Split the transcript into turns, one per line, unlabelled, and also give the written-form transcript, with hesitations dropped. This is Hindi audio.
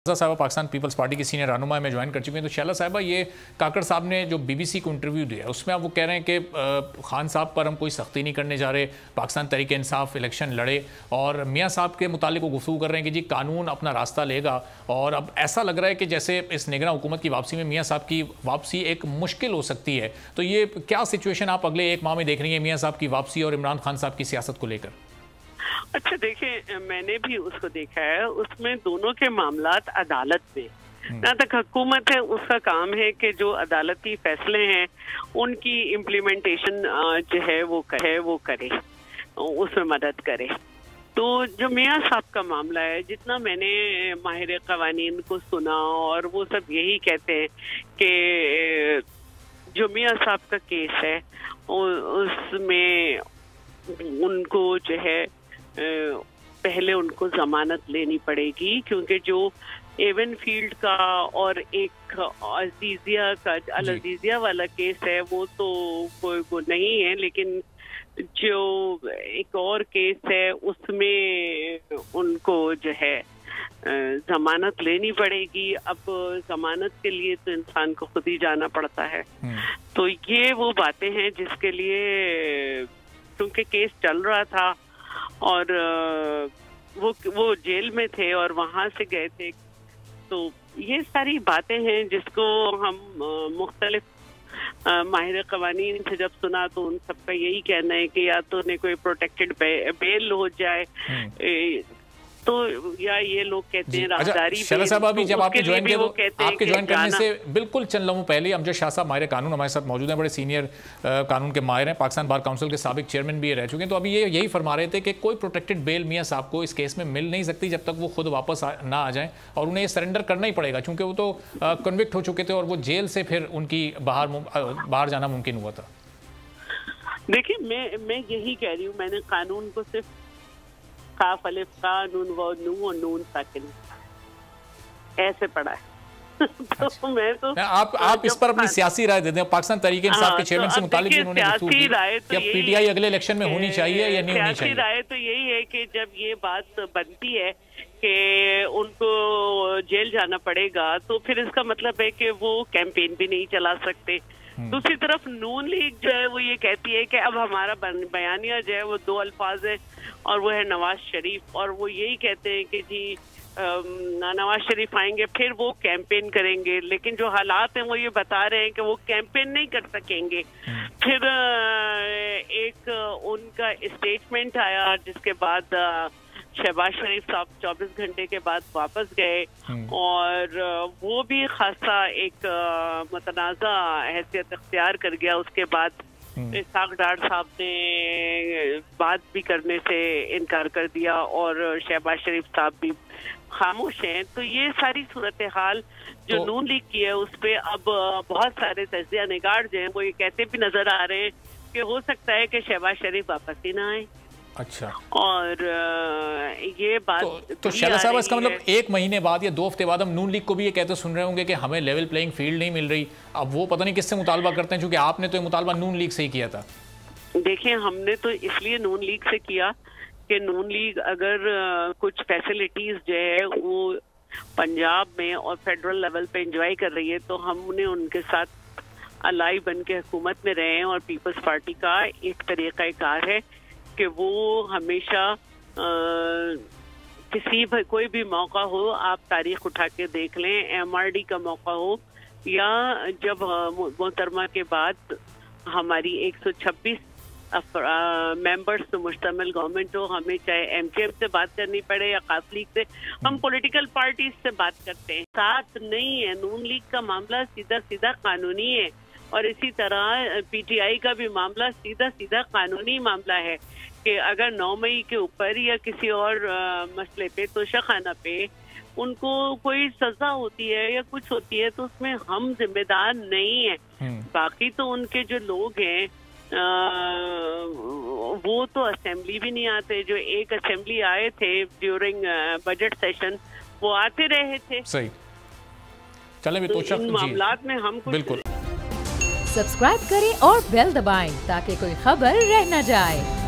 साहबा पाकिस्तान पीपल्स पार्टी की सीनियर रहनुमा में ज्वाइन कर चुके हैं। तो शैला साहबा, ये काकड़ साहब ने जो बीबीसी को इंटरव्यू दिया उसमें आप वो कह रहे हैं कि खान साहब पर हम कोई सख्ती नहीं करने जा रहे, पाकिस्तान तहरीक इंसाफ इलेक्शन लड़े, और मियाँ साहब के मुतालिक वो गुफ्तगू कर रहे हैं कि जी कानून अपना रास्ता लेगा। और अब ऐसा लग रहा है कि जैसे इस निगरान हुकूमत की वापसी में मियाँ साहब की वापसी एक मुश्किल हो सकती है। तो ये क्या सिचुएशन आप अगले एक माह में देख रही हैं मियाँ साहब की वापसी और इमरान खान साहब की सियासत को लेकर?
अच्छा, देखिए, मैंने भी उसको देखा है। उसमें दोनों के मामलात अदालत में, जहाँ तक हुकूमत है उसका काम है कि जो अदालती फैसले हैं उनकी इम्प्लीमेंटेशन जो है वो करे, उसमें मदद करे। तो जो मियाँ साहब का मामला है, जितना मैंने माहिर कवानीन को सुना, और वो सब यही कहते हैं कि जो मियाँ साहब का केस है उसमें उनको जो है पहले उनको जमानत लेनी पड़ेगी, क्योंकि जो एवन फील्ड का और एक अल-अजीजिया वाला केस है वो तो कोई वो नहीं है, लेकिन जो एक और केस है उसमें उनको जो है जमानत लेनी पड़ेगी। अब जमानत के लिए तो इंसान को खुद ही जाना पड़ता है। तो ये वो बातें हैं जिसके लिए, क्योंकि केस चल रहा था और वो जेल में थे और वहां से गए थे, तो ये सारी बातें हैं जिसको हम मुख्तलिफ माहिर कवानीन से जब सुना तो उन सबका यही कहना है कि या तो उन्हें कोई प्रोटेक्टेड बेल हो जाए, तो या ये लोग कहते हैं राहदारी।
शैला साहब, अभी जब आपने ज्वाइन किया तो आपके ज्वाइन करने से बिल्कुल चंद लम्हों पहले अमजद शाह साहब माहिर कानून हमारे साथ मौजूद हैं, बड़े सीनियर कानून के माहिर हैं, पाकिस्तान बार काउंसिल के साबिक चेयरमैन भी रह चुके हैं। तो अभी ये यही फरमा रहे थे कि कोई प्रोटेक्टेड बेल मियाँ साहब को इस केस में मिल नहीं सकती जब तक वो खुद वापस ना आ जाए, और उन्हें ये सरेंडर करना ही पड़ेगा क्योंकि वो तो कन्विक्ट हो चुके थे और वो जेल से फिर उनकी बाहर जाना मुमकिन हुआ था।
देखिए, मैं यही कह रही हूँ, मैंने कानून को सिर्फ काफ अलिफ का नून व नू और नून साकिन ऐसे पढ़ा है। तो मैं तो
आप इस पर अपनी सियासी राय दे दें। पाकिस्तान तहरीक इंसाफ के चेयरमैन से मुतालिक उन्होंने
सियासी राय तो
पीटीआई अगले इलेक्शन में होनी चाहिए या नहीं होनी चाहिए?
राय तो यही है कि जब ये बात बनती है कि उनको जेल जाना पड़ेगा तो फिर इसका मतलब है कि वो कैंपेन भी नहीं चला सकते। दूसरी तरफ नून लीग जो है वो ये कहती है कि अब हमारा बयानिया जो है वो दो अल्फाज है और वो है नवाज शरीफ, और वो यही कहते हैं कि जी नवाज शरीफ आएंगे फिर वो कैंपेन करेंगे, लेकिन जो हालात हैं वो ये बता रहे हैं कि वो कैंपेन नहीं कर सकेंगे। फिर एक उनका स्टेटमेंट आया जिसके बाद शहबाज शरीफ साहब 24 घंटे के बाद वापस गए, और वो भी खासा एक मुतनाज़ा हैसियत इख्तियार कर गया। उसके बाद इसाक डार साहब ने बात भी करने से इनकार कर दिया और शहबाज शरीफ साहब भी खामोश हैं। तो ये सारी सूरत हाल जो नून लीग की है उस पर अब बहुत सारे तजिया निगार जो हैं वो ये कहते भी नजर आ रहे हैं कि हो सकता है कि शहबाज शरीफ वापस ही ना आए।
अच्छा,
और ये बात
तो शैला साहब, इसका मतलब एक महीने बाद या 2 हफ्ते बाद हम नून लीग को भी ये कहते सुन रहे होंगे कि हमें लेवल प्लेइंग फील्ड नहीं मिल रही। अब वो पता नहीं किससे मुतालबा करते हैं, क्योंकि आपने तो ये मुतालबा नून लीग से ही किया था।
देखिए, हमने तो इसलिए नून लीग से किया कि नून लीग अगर कुछ फैसिलिटीज जो है वो पंजाब में और फेडरल लेवल पे एंजॉय कर रही है तो हमने उनके साथ अलाई बन के हुकूमत में रहे हैं। और पीपल्स पार्टी का एक तरीक़ाकार है कि वो हमेशा कोई भी मौका हो, आप तारीख उठा के देख लें, MRD का मौका हो या जब मोहतरमा के बाद हमारी 126 मेंबर्स तो मुश्तमिल गवर्नमेंट हो, हमें चाहे MKM से बात करनी पड़े या खास लीग से, हम पॉलिटिकल पार्टीज से बात करते हैं, साथ नहीं है। नून लीग का मामला सीधा सीधा कानूनी है और इसी तरह PTI का भी मामला सीधा सीधा कानूनी मामला है कि अगर 9 मई के ऊपर या किसी और मसले पे, तोशाखाना पे उनको कोई सजा होती है या कुछ होती है तो उसमें हम जिम्मेदार नहीं है। बाकी तो उनके जो लोग हैं वो तो असेंबली भी नहीं आते। जो एक असेंबली आए थे ड्यूरिंग बजट सेशन वो आते रहे थे।
सही, चले भी तो
इन मामलात में हम
बिल्कुल।
सब्सक्राइब करें और बेल दबाएं ताकि कोई खबर रह न जाए।